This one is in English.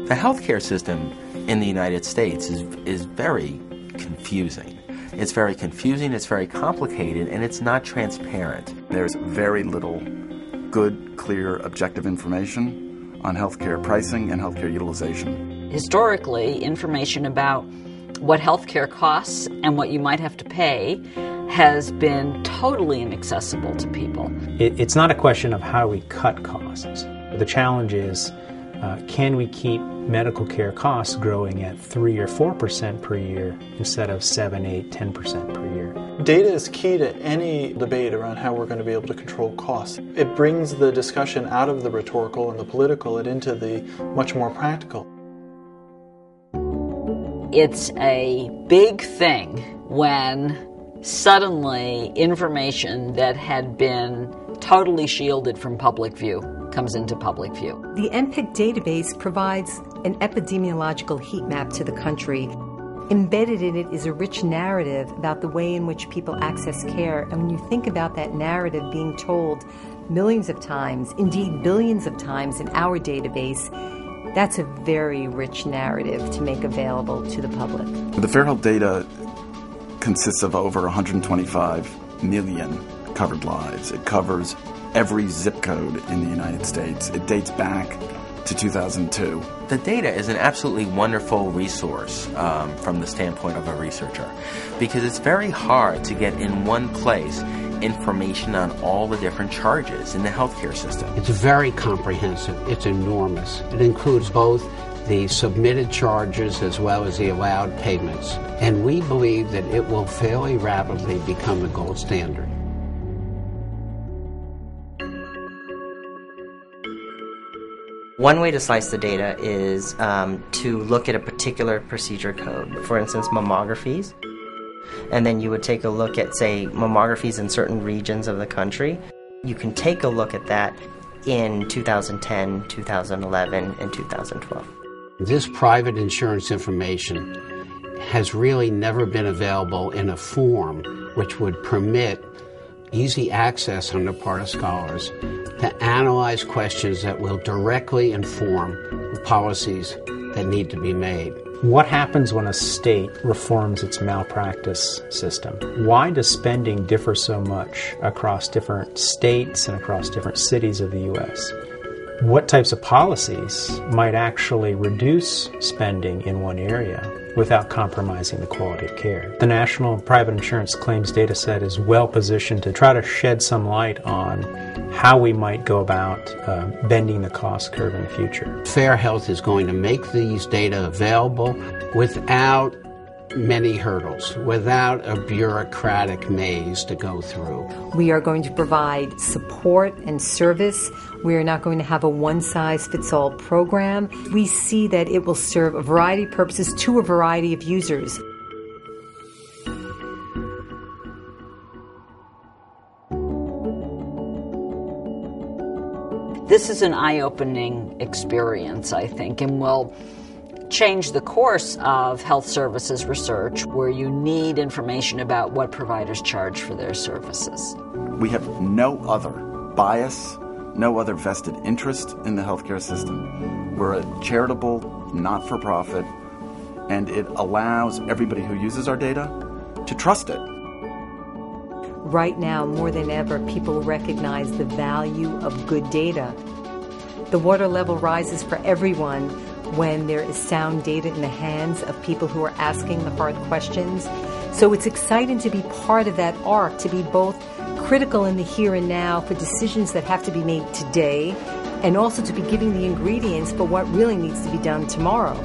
The healthcare system in the United States is very confusing. It's very confusing, it's very complicated, and it's not transparent. There's very little good, clear, objective information on healthcare pricing and healthcare utilization. Historically, information about what healthcare costs and what you might have to pay has been totally inaccessible to people. It's not a question of how we cut costs. The challenge is, can we keep medical care costs growing at 3 or 4% per year instead of 7, 8, 10% per year? Data is key to any debate around how we're going to be able to control costs. It brings the discussion out of the rhetorical and the political and into the much more practical. It's a big thing when suddenly information that had been totally shielded from public view comes into public view. The NPIC database provides an epidemiological heat map to the country. Embedded in it is a rich narrative about the way in which people access care. And when you think about that narrative being told millions of times, indeed billions of times in our database, that's a very rich narrative to make available to the public. The Fair Health data consists of over 125 million covered lives. It covers every zip code in the United States. It dates back to 2002. The data is an absolutely wonderful resource from the standpoint of a researcher, because it's very hard to get in one place information on all the different charges in the healthcare system. It's very comprehensive. It's enormous. It includes both the submitted charges as well as the allowed payments. And we believe that it will fairly rapidly become the gold standard. One way to slice the data is to look at a particular procedure code, for instance, mammographies. And then you would take a look at, say, mammographies in certain regions of the country. You can take a look at that in 2010, 2011, and 2012. This private insurance information has really never been available in a form which would permit easy access on the part of scholars to analyze questions that will directly inform the policies that need to be made. What happens when a state reforms its malpractice system? Why does spending differ so much across different states and across different cities of the U.S.? What types of policies might actually reduce spending in one area without compromising the quality of care? The National Private Insurance Claims Data Set is well positioned to try to shed some light on how we might go about bending the cost curve in the future. Fair Health is going to make these data available without many hurdles, without a bureaucratic maze to go through. We are going to provide support and service. We are not going to have a one-size-fits-all program. We see that it will serve a variety of purposes to a variety of users. This is an eye-opening experience, I think, and will change the course of health services research, where you need information about what providers charge for their services. We have no other bias, no other vested interest in the healthcare system. We're a charitable, not-for-profit, and it allows everybody who uses our data to trust it. Right now, more than ever, people recognize the value of good data. The water level rises for everyone when there is sound data in the hands of people who are asking the hard questions. So it's exciting to be part of that arc, to be both critical in the here and now for decisions that have to be made today, and also to be giving the ingredients for what really needs to be done tomorrow.